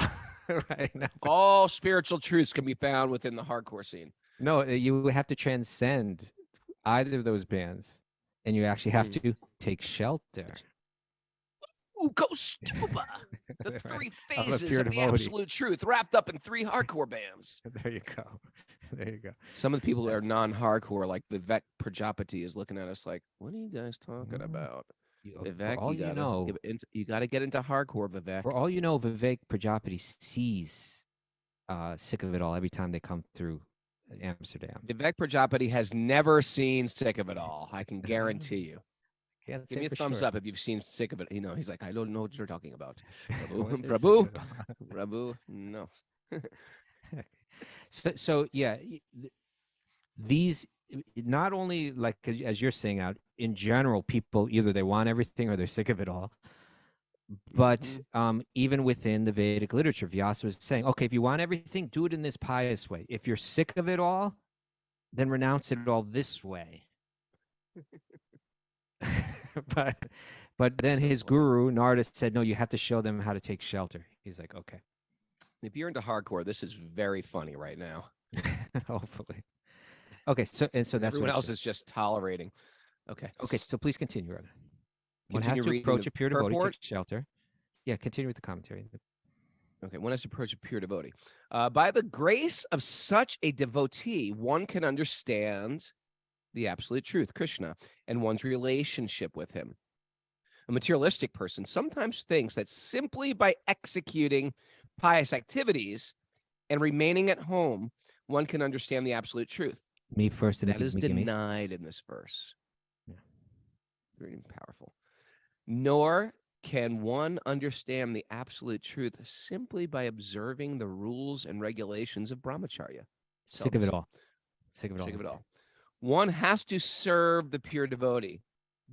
Right now. All spiritual truths can be found within the hardcore scene. No, you have to transcend either of those bands, and you actually have to take shelter. Ooh, go Stuba! The three Of a phases pure of the devotee. absolute truth wrapped up in 3 hardcore bands. There you go. There you go. Some of the people that are non-hardcore, like Vivek Prajapati, is looking at us like, "What are you guys talking about?" Vivek, you gotta get into hardcore, Vivek. For all you know, Vivek Prajapati sees Sick of It All every time they come through Amsterdam. Vivek Prajapati has never seen Sick of It All. I can guarantee you. Can't Give me a thumbs up if you've seen Sick of It. You know, he's like, I don't know what you're talking about. Prabhu, no. So yeah, these not only like as you're saying out in general, people either they want everything or they're sick of it all. But even within the Vedic literature, Vyasa was saying, okay, if you want everything, do it in this pious way. If you're sick of it all, then renounce it all this way. But then his guru Narada said, no, you have to show them how to take shelter. He's like, okay. If you're into hardcore, this is very funny right now. Hopefully. Okay, so that's everyone else is just tolerating. Okay. Okay, so please continue, Rhoda. One Continue has to reading approach the a pure devotee, purport. take shelter. Yeah, continue with the commentary. Okay, one has to approach a pure devotee. By the grace of such a devotee, one can understand the absolute truth, Krishna, and one's relationship with him. A materialistic person sometimes thinks that simply by executing pious activities and remaining at home, one can understand the absolute truth. Me first, and that is denied in this verse. Yeah. Very powerful. Nor can one understand the absolute truth simply by observing the rules and regulations of brahmacharya. Sick of it all. Sick of it all. Sick of it all. One has to serve the pure devotee.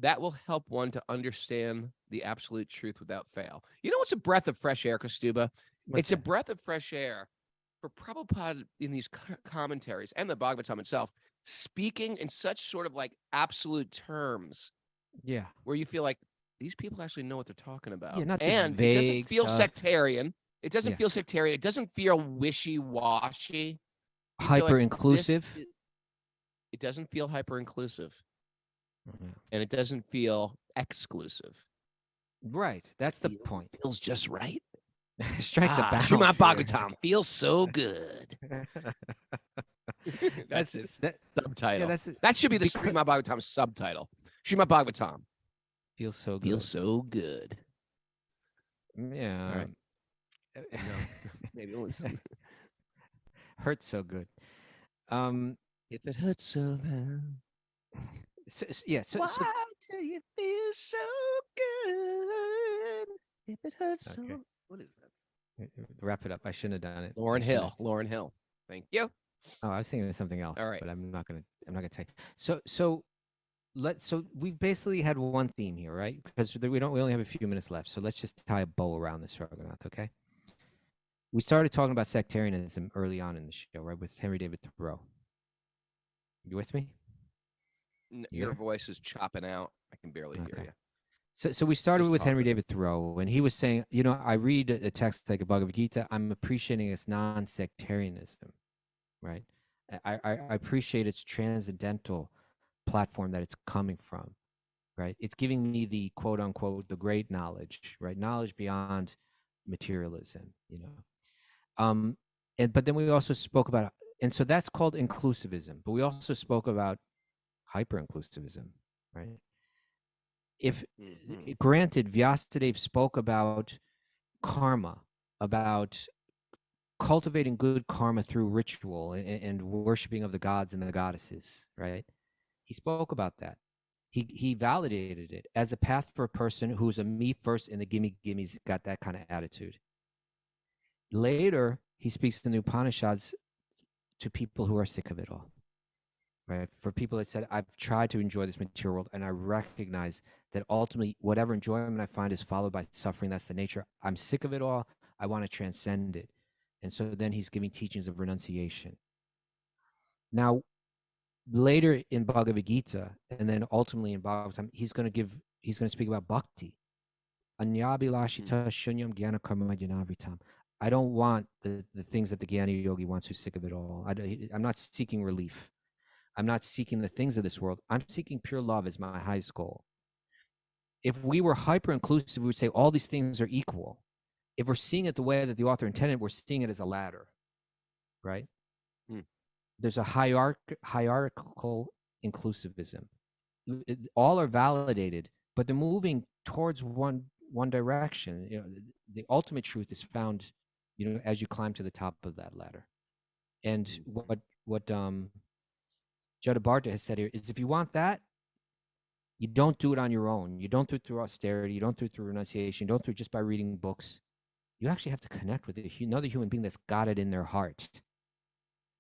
That will help one to understand the absolute truth without fail. You know what's a breath of fresh air, Kastuba? It's a breath of fresh air for Prabhupada in these commentaries and the Bhagavatam itself, speaking in such sort of like absolute terms. Yeah. Where you feel like these people actually know what they're talking about. Yeah, not just and vague it doesn't feel stuff. sectarian. It doesn't feel sectarian. It doesn't feel wishy-washy. Hyper-inclusive. Like it doesn't feel hyper-inclusive. Mm-hmm. And it doesn't feel exclusive. Right. That's the point. Feels just right. Strike the balance. Srimad Bhagavatam feels so good. That's his that. subtitle. Yeah, that's that should be the because- Srimad Bhagavatam subtitle. Srimad Bhagavatam. feels so good. Feels so good. Yeah. All right. No, maybe it was. Hurts so good. If it hurts so bad, Yeah. So, why do you feel so good? If it hurts Okay. so. What is that? wrap it up. I shouldn't have done it. Lauren I shouldn't Hill. have- Lauren Hill. Thank you. Oh, I was thinking of something else. All right. But I'm not gonna tell you. So we've basically had one theme here, right? Because we only have a few minutes left. So let's just tie a bow around this, Raghunath, okay? We started talking about sectarianism early on in the show, right? With Henry David Thoreau. You with me? Your Yeah. voice is chopping out. I can barely hear Okay. you. So we started Just with talk Henry to us. David Thoreau, and he was saying, I read a text like a Bhagavad Gita, I'm appreciating its non-sectarianism, right? I appreciate its transcendental platform that it's coming from, right? It's giving me the quote unquote the great knowledge, right? Knowledge beyond materialism, but then we also spoke about, and so that's called inclusivism. But we also spoke about hyper-inclusivism, right? If Mhm. granted, Vyasadeva spoke about karma, about cultivating good karma through ritual and worshiping of the gods and the goddesses, right? He spoke about that. He validated it as a path for a person who's a me first in the gimme gimmes, got that kind of attitude. Later, he speaks in the Upanishads to people who are sick of it all. Right? For people that said, I've tried to enjoy this material world, and I recognize that ultimately whatever enjoyment I find is followed by suffering. That's the nature. I'm sick of it all. I want to transcend it. And so then he's giving teachings of renunciation. Now, later in Bhagavad Gita, and then ultimately in Bhagavatam, he's going to speak about bhakti. Anyabhilashita shunyam jnana karma jnanavritam. I don't want the things that the Jnana Yogi wants, who's sick of it all. I'm not seeking relief. I'm not seeking the things of this world. I'm seeking pure love as my highest goal. If we were hyper-inclusive, we would say all these things are equal. If we're seeing it the way that the author intended, we're seeing it as a ladder, right? There's a hierarchical inclusivism. All are validated, but they're moving towards one direction. The ultimate truth is found, as you climb to the top of that ladder. And what Jadabharta has said here is, if you want that, you don't do it on your own. You don't do it through austerity. You don't do it through renunciation. You don't do it just by reading books. You actually have to connect with another human being that's got it in their heart.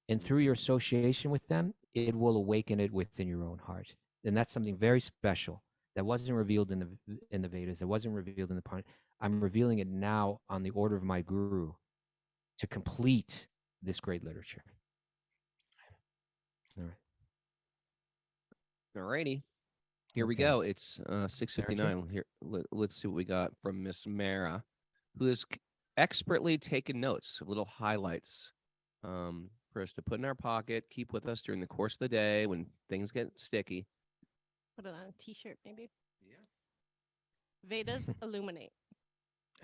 And through your association with them, it will awaken it within your own heart. And that's something very special that wasn't revealed in the Vedas. It wasn't revealed in the Purana. I'm revealing it now on the order of my guru to complete this great literature. All right. All righty. Here we Okay. go. It's 6:59. Here, let's see what we got from Miss Mara, who has expertly taken notes, little highlights for us to put in our pocket, keep with us during the course of the day when things get sticky. Put it on a t-shirt, maybe. Yeah. Vedas illuminate.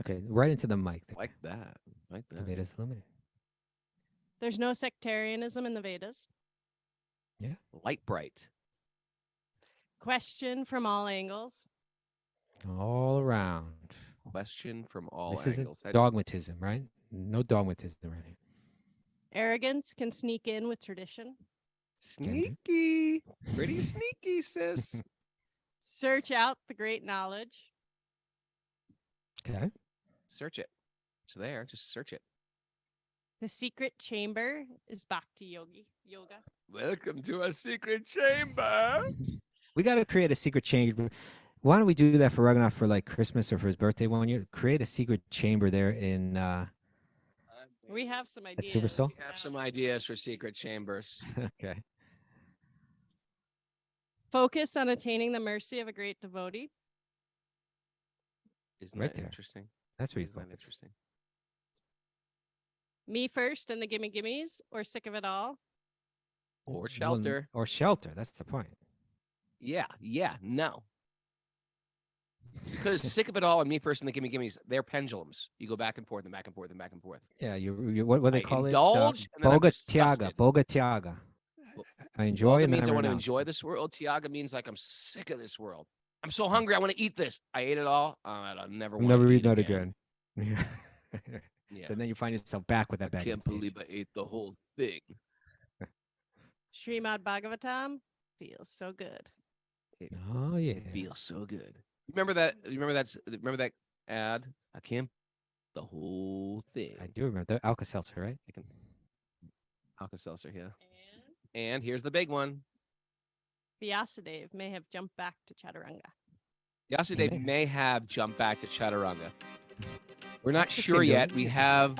Okay, right into the mic. Like that. Like The that. Vedas illuminate. There's no sectarianism in the Vedas. Yeah. Light bright. Question from all angles. All around. Question from all This angles. isn't dogmatism, right? No dogmatism right here. Arrogance can sneak in with tradition. Sneaky. Pretty sneaky, sis. Search out the great knowledge. Okay. Search it. It's there. Just search it. The secret chamber is bhakti yoga. Welcome to a secret chamber. We got to create a secret chamber. Why don't we do that for Raghunath for like Christmas or for his birthday one year? Create a secret chamber there in We have some at ideas. Super Soul. We have some ideas for secret chambers. Okay. Focus on attaining the mercy of a great devotee. Isn't Right that there. interesting? That's where you Isn't that focus. interesting? Me first and the gimme gimmes, or sick of it all. Or Well, shelter. or shelter. That's the point. Yeah. No. Because sick of it all and me first in the gimme gimmes, they're pendulums. You go back and forth and back and forth and back and forth. Yeah, you what do they I call indulge, it? and then I'm Boga disgusted. tiaga, boga tiaga. I enjoy Boga and then means I want to renounce. enjoy this world. Tiaga means like I'm sick of this world. I'm so hungry. I want to eat this. I ate it all. I'll never want to Never eat eat that again. again. Yeah. And then you find yourself back with that I bag. can't believe I ate the whole thing. Srimad Bhagavatam feels so good. Oh yeah. It feels so good. Remember that? Remember that ad? I can't the whole thing. I do remember the Alka-Seltzer, right? I can Alka-Seltzer here. And here's the big one. Vyasadeva may have jumped back to Chaturanga. Vyasadeva may have jumped back to Chaturanga. We're not Just sure seemed yet. to- We have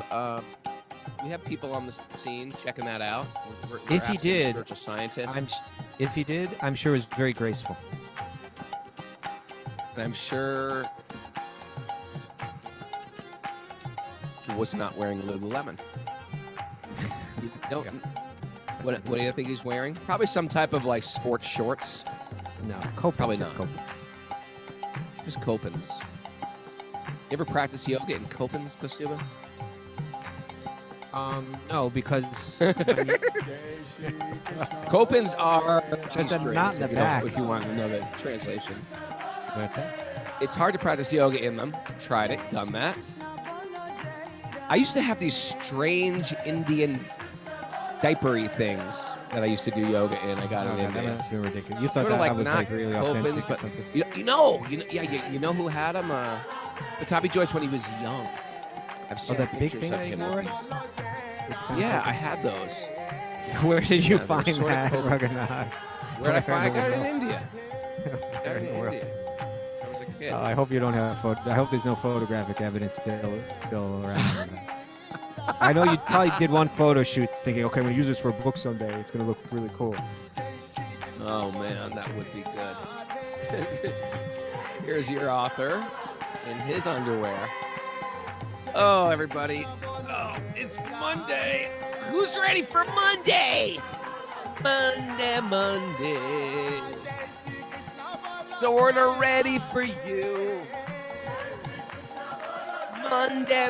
people on the scene checking that out. We're If he asking did, spiritual scientists. If he did, I'm sure it was very graceful. And I'm sure he was not wearing Lululemon. You don't. What do you think he's wearing? Probably some type of like sports shorts. No, Copen, Probably just not. Copen. Just Copens. You ever practice yoga in Copens, Kostuba? No, because Copens are Just a knot in the back. if you want to know the translation. What's that? It's hard to practice yoga in them. Tried it, done that. I used to have these strange Indian diapery things that I used to do yoga in. I got Oh, it God, in that there. must be ridiculous. You thought Sort of that like I was not like really Copens, authentic or but something? you know who had them? Batabi Joyce when he was young. I've seen that big pictures thing of that he him. wore? Yeah, I had those. Where did you Yeah, they're find sort of that, Copen. Raghunath? Where did I find? I got it in Where India. Got it in in the world? India. I was a kid. I hope you don't have I hope there's no photographic evidence still around. I know you probably did one photo shoot thinking, okay, I'm going to use this for a book someday. It's going to look really cool. Oh man, that would be good. Here's your author in his underwear. Oh, everybody. Oh, it's Monday. Who's ready for Monday? Monday. Sort of ready for you. Monday.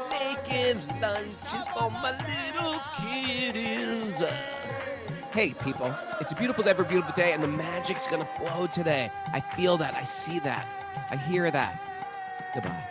Making lunches for my little kiddies. Hey, people, it's a beautiful day, and the magic's going to flow today. I feel that. I see that. I hear that. Goodbye.